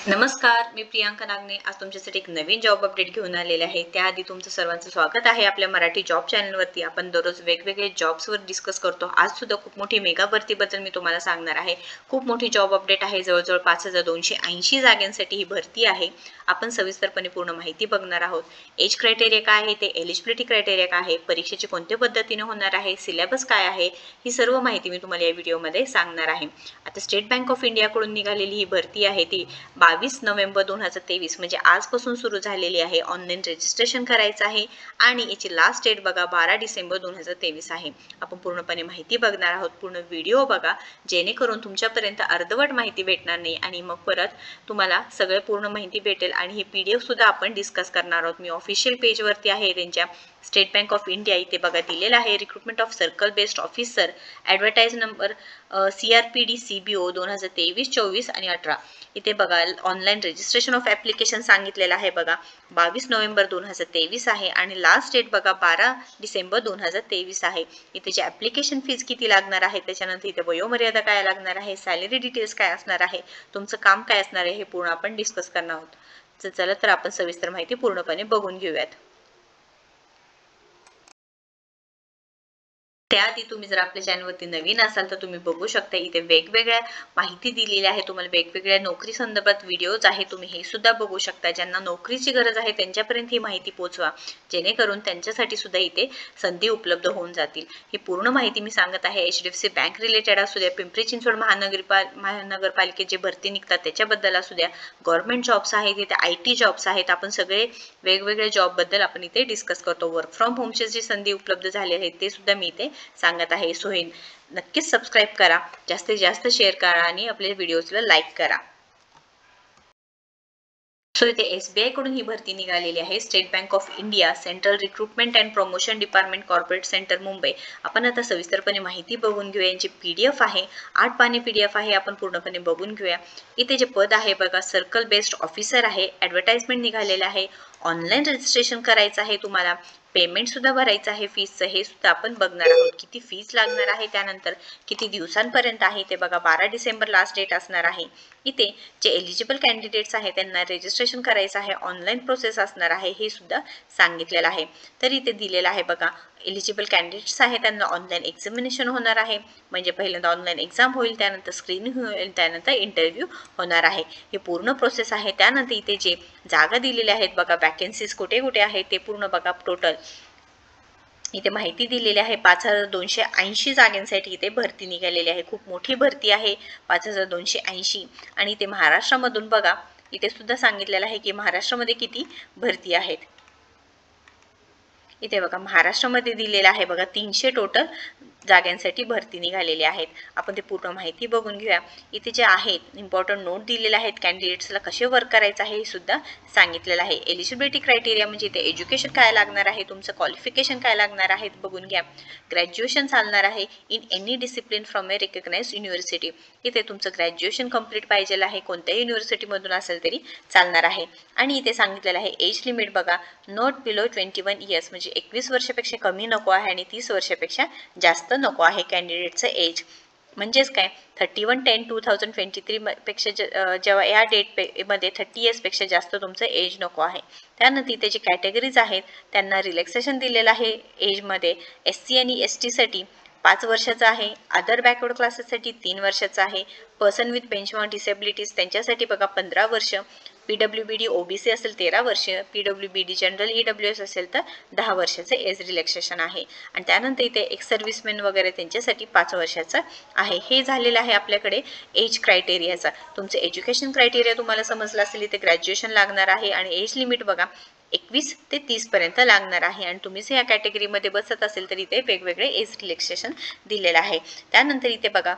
नमस्कार, मी प्रियांका नागने आज तुमच्यासाठी एक नवीन जॉब अपडेट घेऊन आलेले आहे। त्याआधी तुमचं सर्वांचं स्वागत आहे आपल्या मराठी जॉब चॅनलवरती। आपण दररोज वेगवेगळे जॉब्सवर डिस्कस करतो। आज सुद्धा खूप मोठी मेगा भरतीबद्दल मी तुम्हाला सांगणार आहे। खूप मोठी जॉब अपडेट आहे, जवळजवळ 5280 जागांसाठी ही भरती आहे। आपण सविस्तरपणे पूर्ण माहिती बघणार आहोत। एज क्रायटेरिया काय आहे, ते एलिजिबिलिटी क्रायटेरिया काय आहे, परीक्षेची कोणत्या पद्धतीने होणार आहे, सिलेबस काय आहे, ही सर्व माहिती मी तुम्हाला या व्हिडिओमध्ये सांगणार आहे। आता स्टेट बँक ऑफ इंडियाकडून निघालेली ही भरती आहे ती 22 नोव्हेंबर 2023 म्हणजे आजपासून सुरू झालेली आहे। ऑनलाईन रजिस्ट्रेशन करायचं आहे आणि याची लास्ट डेट बघा 12 डिसेंबर 2023 आहे। आपण पूर्णपणे माहिती बघणार आहोत। पूर्ण व्हिडिओ बघा, जेणेकरून तुमच्यापर्यंत अर्धवट माहिती भेटणार नाही आणि मग परत तुम्हाला सगळे पूर्ण माहिती भेटेल। आणि ही PDF सुद्धा आपण डिस्कस करणार आहोत। मी ऑफिशियल पेजवरती आहे त्यांच्या स्टेट बँक ऑफ इंडिया, इथे बघा दिलेला आहे recruitment of circle based officer, advertise number CRPD CBO 2023-24 आणि 18। इथे बघा ऑनलाईन रजिस्ट्रेशन ऑफ ॲप्लिकेशन सांगितलेलं आहे बघा 22 नोव्हेंबर 2023 आहे आणि लास्ट डेट बघा 12 डिसेंबर 2023 आहे। इथे जे ॲप्लिकेशन फीज किती लागणार आहे, त्याच्यानंतर इथे वयोमर्यादा काय लागणार आहे, सॅलरी डिटेल्स काय असणार आहे, तुमचं काम काय असणार आहे, हे पूर्ण आपण डिस्कस करणार आहोत। चला तर आपण सविस्तर माहिती पूर्णपणे बघून घेऊयात। त्याआधी तुम्ही जर आपल्या चॅनलवरती नवीन असाल तर तुम्ही बघू शकता, इथे वेगवेगळ्या माहिती दिलेली आहे। तुम्हाला वेगवेगळ्या नोकरी संदर्भात व्हिडिओज आहे, तुम्ही हे सुद्धा बघू शकता। ज्यांना नोकरीची गरज आहे त्यांच्यापर्यंत ही माहिती पोहोचवा, जेणेकरून त्यांच्यासाठी सुद्धा इथे संधी उपलब्ध होऊन जातील। ही पूर्ण माहिती मी सांगत आहे। HDFC बँक रिलेटेड असू द्या, पिंपरी चिंचवड महानगरपालिकेत जे भरती निघतात त्याच्याबद्दल असू द्या, गव्हर्नमेंट जॉब्स आहेत, इथे IT जॉब्स आहेत। आपण सगळे वेगवेगळ्या जॉबबद्दल आपण इथे डिस्कस करतो। वर्क फ्रॉम होमचे जे संधी उपलब्ध झाले आहेत ते सुद्धा मी इथे सांगत आहे। सो हे नक्कीच सबस्क्राईब करा, जास्तीत जास्त शेअर करा आणि आपल्या व्हिडिओजला लाईक करा। सो इथे SBI कडून ही भरती निघालेली आहे। State bank of India central recruitment and promotion department, corporate centre, Mumbai. आपण आता सविस्तरपणे माहिती बघून घेऊया। यांची PDF आहे, 8 पाने PDF आहे, आपण पूर्णपणे बघून घेऊया। इथे जे पद आहे बघा सर्कल बेस्ड ऑफिसर आहे, ॲडव्हर्टाइजमेंट निघालेलं आहे, ऑनलाईन रजिस्ट्रेशन करायचं आहे, तुम्हाला पेमेंट सुद्धा भरायचं आहे फीसचं, हे सुद्धा आपण बघणार आहोत। किती फीस लागणार आहे, त्यानंतर किती दिवसांपर्यंत आहे ते बघा 12 डिसेंबर लास्ट डेट असणार आहे। इथे जे एलिजिबल कॅन्डिडेट्स आहेत त्यांना रजिस्ट्रेशन करायचं आहे, ऑनलाईन प्रोसेस असणार आहे, हे सुद्धा सांगितलेलं आहे। तर इथे दिलेलं आहे बघा एलिजिबल कॅन्डिडेट्स आहेत त्यांना ऑनलाईन एक्झामिनेशन होणार आहे, म्हणजे पहिल्यांदा ऑनलाईन एक्झाम होईल, त्यानंतर स्क्रीनिंग होईल, त्यानंतर इंटरव्ह्यू होणार आहे। हे पूर्ण प्रोसेस आहे। त्यानंतर इथे जे जागा दिलेल्या आहेत बघा, वॅकन्सीज कुठे कुठे आहेत ते पूर्ण बघा। टोटल इथे माहिती दिलेली आहे 5280 जागांसाठी इथे भरती निघालेली आहे। खूप मोठी भरती आहे 5280। आणि इथे महाराष्ट्रामधून बघा, इथे सुद्धा सांगितलेलं आहे की महाराष्ट्रामध्ये किती भरती आहेत। इथे बघा महाराष्ट्रामध्ये दिलेला आहे बघा 300 टोटल जागांसाठी भरती निघालेली आहेत। आपण ते पूर्ण माहिती बघून घेऊया। इथे जे आहेत इम्पॉर्टंट नोट दिलेले आहेत, कॅन्डिडेट्सला कसे वर्क करायचं आहे हे सुद्धा सांगितलेलं आहे। एलिजिबिलिटी क्रायटेरिया म्हणजे इथे एज्युकेशन काय लागणार आहे, तुमचं क्वालिफिकेशन काय लागणार आहे बघून घ्या। ग्रॅज्युएशन चालणार आहे in any discipline from a recognised university. इथे तुमचं ग्रॅज्युएशन कंप्लीट पाहिजे आहे, कोणत्याही युनिव्हर्सिटीमधून असेल तरी चालणार आहे। आणि इथे सांगितलेलं आहे एज लिमिट बघा नॉट बिलो 21 इयर्स, म्हणजे 21 वर्षापेक्षा कमी नको आहे आणि 30 वर्षापेक्षा जास्त नको आहे कॅन्डिडेटचं एज। म्हणजेच काय 31/10/2023 पेक्षा जेव्हा या डेटमध्ये 30 इयर्सपेक्षा जास्त तुमचं एज नको आहे। त्यानंतर इथे जे कॅटेगरीज आहेत त्यांना रिलॅक्सेशन दिलेलं आहे एजमध्ये। SC आणि ST साठी 5 वर्षाचं आहे, अदर बॅकवर्ड क्लासेससाठी 3 वर्षाचं आहे, पर्सन विथ बेंचमार्क डिसेबिलिटीज त्यांच्यासाठी बघा 15 वर्ष, PWBD OBC असेल 13 वर्ष, PWBD जनरल EWS असेल तर 10 वर्षाचं एज रिलॅक्सेशन आहे। आणि त्यानंतर इथे एक्स सर्व्हिसमॅन वगैरे त्यांच्यासाठी 5 वर्षाचं आहे। हे झालेलं आहे आपल्याकडे एज क्रायटेरियाचा। तुमचं एज्युकेशन क्रायटेरिया तुम्हाला समजलं असेल, इथे ग्रॅज्युएशन लागणार आहे आणि एज लिमिट बघा 21 ते 30 पर्यंत लागणार आहे। आणि तुम्हीच या कॅटेगरीमध्ये बसत असेल तर इथे वेगवेगळे एज रिलॅक्सेशन दिलेलं आहे। त्यानंतर इथे बघा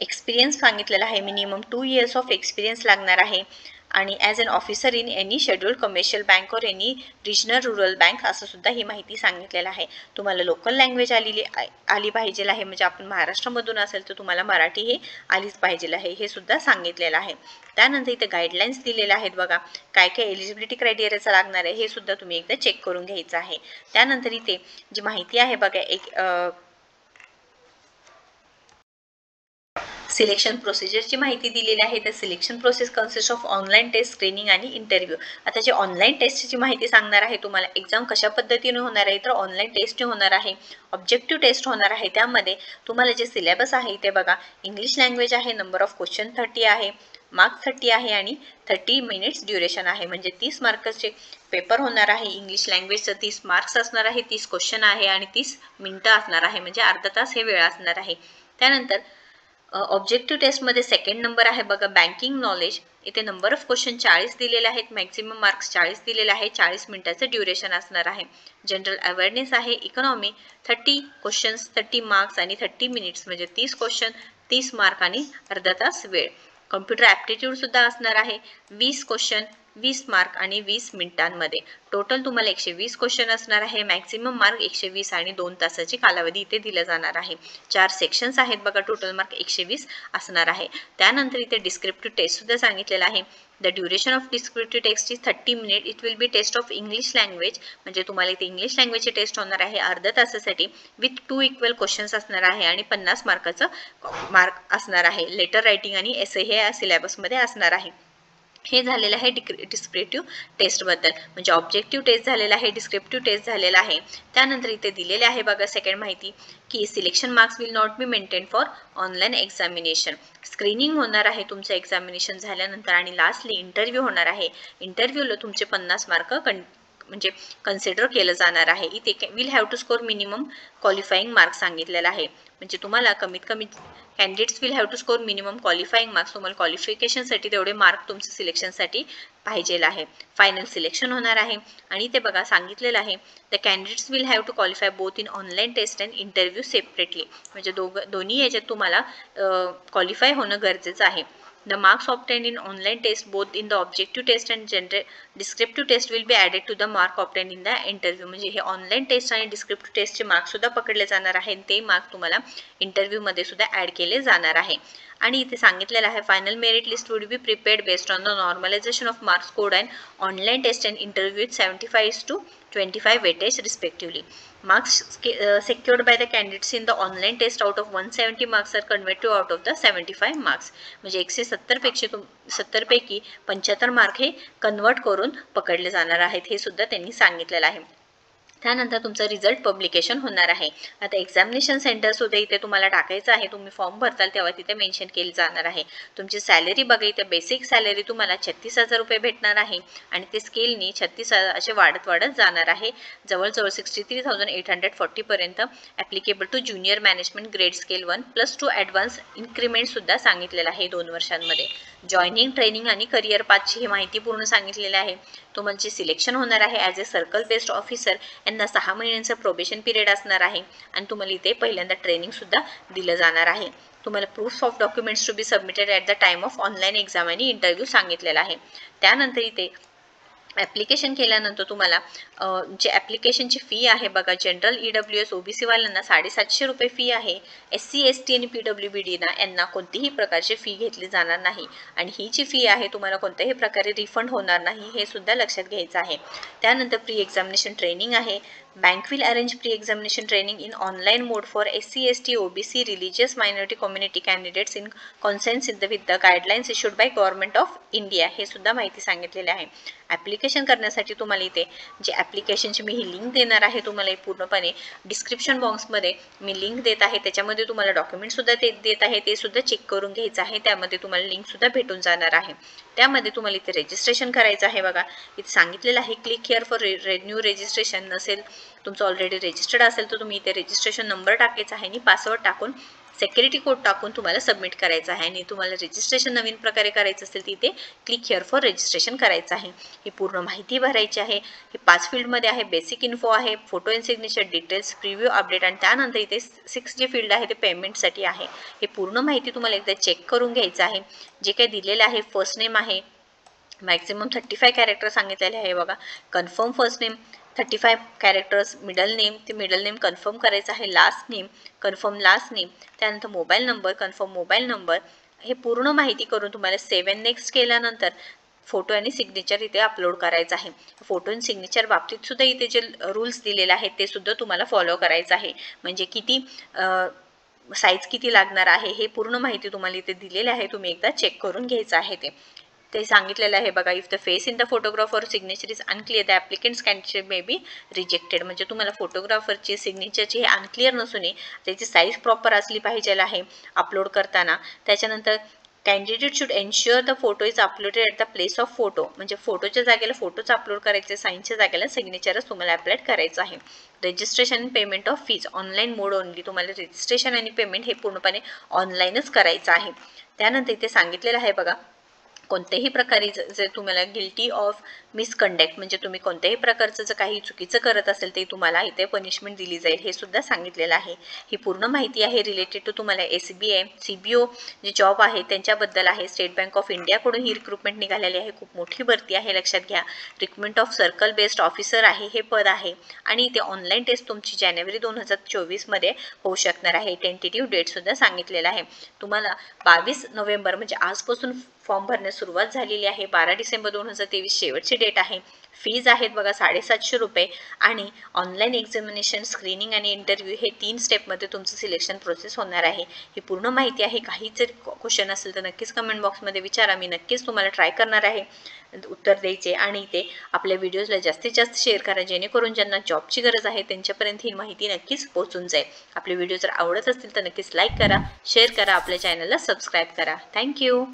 एक्सपिरियन्स सांगितलेला आहे, मिनिमम 2 इयर्स ऑफ एक्सपिरियन्स लागणार आहे। आणि as an officer in any scheduled commercial bank or any regional rural bank असं सुद्धा ही माहिती सांगितलेलं आहे। तुम्हाला लोकल लँग्वेज आली पाहिजे आहे, म्हणजे आपण महाराष्ट्रामधून असेल तर तुम्हाला मराठी हे आलीच पाहिजे आहे, हे सुद्धा सांगितलेलं आहे। त्यानंतर इथे गाईडलाईन्स दिलेल्या आहेत बघा, काय काय एलिजिबिलिटी क्रायटेरियाचा लागणार आहे हे सुद्धा तुम्ही एकदा चेक करून घ्यायचं आहे। त्यानंतर इथे जी माहिती आहे बघा एक सिलेक्शन प्रोसिजरची माहिती दिलेली आहे. तर selection process consist of online test, screening आणि इंटरव्ह्यू. आता जे ऑनलाईन टेस्टची माहिती सांगणार आहे तुम्हाला, एक्झाम कशा पद्धतीने होणार आहे, तर ऑनलाईन टेस्ट होणार आहे, ऑब्जेक्टिव्ह टेस्ट होणार आहे. त्यामध्ये तुम्हाला जे सिलेबस आहे ते बघा, इंग्लिश लँग्वेज आहे, नंबर ऑफ क्वेश्चन 30 आहे, मार्क्स 30 आहे आणि 30 मिनिट्स ड्युरेशन आहे. म्हणजे 30 मार्क्सचे पेपर होणार आहे. इंग्लिश लँग्वेजचं 30 मार्क्स असणार आहे, 30 क्वेश्चन आहे आणि 30 मिनिटं असणार आहे, म्हणजे अर्धा तास हे वेळ असणार आहे. त्यानंतर ऑब्जेक्टिव्ह टेस्टमध्ये सेकंड नंबर आहे बघा, बँकिंग नॉलेज. इथे नंबर ऑफ क्वेश्चन 40 दिलेले आहेत, मॅक्झिमम मार्क्स 40 दिलेले आहे, 40 मिनिटाचं ड्युरेशन असणार आहे. जनरल अवेअरनेस आहे, इकॉनॉमी 30 क्वेश्चन्स 30 मार्क्स आणि 30 मिनिट्स, म्हणजे 30 क्वेश्चन 30 मार्क आणि अर्धा तास वेळ. कम्प्युटर ॲप्टिट्यूड सुद्धा असणार आहे, 20 क्वेश्चन 20 मार्क आणि 20 मिनिटांमध्ये. टोटल तुम्हाला 120 क्वेश्चन असणार आहे, मॅक्झिमम मार्क 120 आणि 2 तासाची कालावधी इथे दिला जाणार आहे. 4 सेक्शन्स आहेत बघा, टोटल मार्क 120 असणार आहे. त्यानंतर इथे डिस्क्रिप्टिव्ह टेस्ट सुद्धा सांगितलेला आहे. The duration of descriptive test is 30 minute. It will be test of English language, म्हणजे तुम्हाला इथे इंग्लिश लँग्वेजची टेस्ट होणार आहे अर्ध्या तासासाठी, विथ 2 इक्वल क्वेश्चन्स असणार आहे आणि 50 मार्काचं मार्क असणार आहे. लेटर रायटिंग आणि एसे हे सिलेबसमध्ये असणार आहे. हे झालेलं आहे डिस्क्रिप्टिव्ह टेस्टबद्दल, म्हणजे ऑब्जेक्टिव्ह टेस्ट झालेला आहे, डिस्क्रिप्टिव्ह टेस्ट झालेला आहे. त्यानंतर इथे दिलेले आहे बघा सेकंड माहिती, की selection marks will not be maintain for online examination. Screening होणार आहे तुमचं एक्झामिनेशन झाल्यानंतर आणि लास्टली इंटरव्ह्यू होणार आहे. इंटरव्ह्यूला तुमचे 50 मार्क म्हणजे कन्सिडर केलं जाणार आहे. इथे will have to score minimum qualifying marks सांगितलेला आहे, म्हणजे तुम्हाला कमीत कमी candidates will have to score minimum qualifying marks. तुम्हाला क्वालिफिकेशनसाठी तेवढे मार्क तुमचं सिलेक्शनसाठी पाहिजेल आहे. फायनल सिलेक्शन होणार आहे आणि ते बघा सांगितलेलं आहे, the candidates will have to qualify both in online test and interview separately. म्हणजे दोन्ही याच्यात तुम्हाला क्वालिफाय होणं गरजेचं आहे. The marks obtained in online test both in the objective test and general descriptive test will be added to the mark obtained in the interview. म्हणजे हे online taste आणि डिस्क्रिप्टिव्ह टेस्टचे मार्क्स सुद्धा पकडले जाणार आहे, ते मार्क तुम्हाला इंटरव्ह्यू मध्ये सुद्धा ऍड केले जाणार आहे. आणि इथे सांगितलेलं आहे, final merit list would be prepared based on the normalisation of marks scored and online test and interview 75:25 weightage respectively. Marks secured by the candidates in the online test out of 170 marks are converted to out of the 75 marks. म्हणजे 170 पैकी 75 mark हे convert करून पकडले जाणार आहेत, हे सुद्धा त्यांनी सांगितलेलं आहे. त्यानंतर तुमचं रिझल्ट पब्लिकेशन होणार आहे. आता एक्झामिनेशन सेंटर सुद्धा इथे तुम्हाला टाकायचं आहे. तुम्ही फॉर्म भरताल तेव्हा तिथे मेन्शन केली जाणार आहे. तुमची सॅलरी बघा, इथे बेसिक सॅलरी तुम्हाला 36,000 रुपये भेटणार आहे आणि ते स्केलनी 36,000 असे वाढत जाणार आहे. जवळजवळ 63,840 पर्यंत applicable to junior management grade scale 1+2 advance increment सुद्धा सांगितलेलं आहे 2 वर्षांमध्ये. जॉईनिंग, ट्रेनिंग आणि करिअर पाथची ही माहिती पूर्ण सांगितलेली आहे. तुमचे सिलेक्शन होणार आहे as a circle based officer. यांना 6 महिन्यांचा प्रोबेशन पिरियड असणार आहे आणि तुम्हाला इथे पहिल्यांदा ट्रेनिंग सुद्धा दिलं जाणार आहे. तुम्हाला proof of documents to be submitted at the time of online exam आणि इंटरव्ह्यू सांगितलेला आहे. त्यानंतर इथे ॲप्लिकेशन केल्यानंतर तुम्हाला जे ॲप्लिकेशनची फी आहे बघा, जनरल EWS OBC वाल्यांना 750 रुपये फी आहे. SC ST आणि PWBD यांना कोणतीही प्रकारची फी घेतली जाणार नाही आणि ही जी फी आहे तुम्हाला कोणत्याही प्रकारे रिफंड होणार नाही, हे सुद्धा लक्षात घ्यायचं आहे. त्यानंतर प्री एक्झामिनेशन ट्रेनिंग आहे. Bank will arrange pre-examination training in online mode for SC ST OBC religious minority community candidates in consonance with the guidelines issued by Government of India. हे सुद्धा माहिती सांगितलेली आहे. ॲप्लिकेशन करण्यासाठी तुम्हाला इथे जे ॲप्लिकेशनची मी ही लिंक देणार आहे तुम्हाला पूर्णपणे डिस्क्रिप्शन बॉक्समध्ये मी लिंक देत आहे. त्याच्यामध्ये तुम्हाला डॉक्युमेंट सुद्धा देत आहे, ते सुद्धा चेक करून घ्यायचं आहे. त्यामध्ये तुम्हाला लिंक सुद्धा भेटून जाणार आहे. त्यामध्ये तुम्हाला इथे रजिस्ट्रेशन करायचं आहे बघा, इथे सांगितलेलं आहे click here for new registration. नसेल तुमचं ऑलरेडी रजिस्टर्ड असेल तर तुम्ही इथे रजिस्ट्रेशन नंबर टाकायचा आहे आणि पासवर्ड टाकून सिक्युरिटी कोड टाकून तुम्हाला सबमिट करायचं आहे. आणि तुम्हाला रजिस्ट्रेशन नवीन प्रकारे करायचं असेल तर इथे क्लिक हिअर फॉर रजिस्ट्रेशन करायचं आहे. ही पूर्ण माहिती भरायची आहे. हे 5 फील्डमध्ये आहे. बेसिक इन्फो आहे, photo and signature, details, preview, update आणि त्यानंतर इथे 6 जे फील्ड आहे ते पेमेंटसाठी आहे. हे पूर्ण माहिती तुम्हाला एकदा चेक करून घ्यायचं आहे. जे काही दिलेलं आहे, फर्स्ट नेम आहे, मॅक्झिमम 35 कॅरेक्टर सांगितलेले आहे बघा. Confirm first name 35 characters. Middle name, ते मिडल नेम कन्फर्म करायचं आहे. Last name confirm last name. त्यानंतर mobile number confirm mobile number. हे पूर्ण माहिती करून तुम्हाला सेव्ह अँड नेक्स्ट केल्यानंतर फोटो आणि सिग्नेचर इथे अपलोड करायचं आहे. फोटो आणि सिग्नेचर बाबतीत सुद्धा इथे जे रूल्स दिलेले आहेत ते सुद्धा तुम्हाला फॉलो करायचं आहे. म्हणजे किती साईज किती लागणार आहे हे पूर्ण माहिती तुम्हाला इथे दिलेली आहे, तुम्ही एकदा चेक करून घ्यायचं आहे ते सांगितलेलं आहे बघा. If the face in the photograph और signature is unclear the applicants candidate may be rejected. म्हणजे तुम्हाला फोटोग्राफरची सिग्नेचरची हे अनक्लिअर नसून त्याची साईज प्रॉपर असली पाहिजे आहे अपलोड करताना. त्याच्यानंतर candidate should ensure the photo is uploaded at the place of photo. म्हणजे फोटोच्या जागेला फोटोच अपलोड करायचे, साईनच्या जागेला सिग्नेचरच तुम्हाला अपलोड करायचं आहे. Registration and payment of fees online mode only. तुम्हाला रजिस्ट्रेशन आणि पेमेंट हे पूर्णपणे ऑनलाईनच करायचं आहे. त्यानंतर इथे सांगितलेलं आहे बघा, कोणत्याही प्रकारे जर तुम्हाला गिल्टी ऑफ मिसकंडक्ट म्हणजे तुम्ही कोणत्याही प्रकारचं जर काही चुकीचं करत असेल ते तुम्हाला इथे पनिशमेंट दिली जाईल हे सुद्धा सांगितलेलं आहे. ही पूर्ण माहिती आहे रिलेटेड टू तुम्हाला SBI CBO जे जॉब आहे त्यांच्याबद्दल आहे. स्टेट बँक ऑफ इंडियाकडून ही रिक्रुटमेंट निघालेली आहे. खूप मोठी भरती आहे, लक्षात घ्या. Recruitment of circle based officer आहे हे पद आहे आणि इथे ऑनलाईन टेस्ट तुमची जानेवारी 2024 मध्ये होऊ शकणार आहे. टेंटेटिव्ह डेट सुद्धा सांगितलेला आहे. तुम्हाला 22 नोव्हेंबर म्हणजे आजपासून फॉर्म भरण्यास सुरुवात झालेली आहे. 12 डिसेंबर 2023 शेवटची डेट आहे. फीज आहेत बघा 750 रुपये आणि ऑनलाईन एक्झामिनेशन, स्क्रीनिंग आणि इंटरव्ह्यू हे 3 स्टेपमध्ये तुमचं सिलेक्शन प्रोसेस होणार आहे. ही पूर्ण माहिती आहे. काही जर क्वेश्चन असेल तर नक्कीच कमेंट बॉक्समध्ये विचारा. मी नक्कीच तुम्हाला ट्राय करणार आहे उत्तर द्यायचे आणि ते आपल्या व्हिडिओजला जास्तीत जास्त शेअर करा, जेणेकरून ज्यांना जॉबची गरज आहे त्यांच्यापर्यंत ही माहिती नक्कीच पोहोचून जाईल. आपले व्हिडिओ जर आवडत असतील तर नक्कीच लाईक करा, शेअर करा, आपल्या चॅनलला सबस्क्राईब करा. थँक्यू.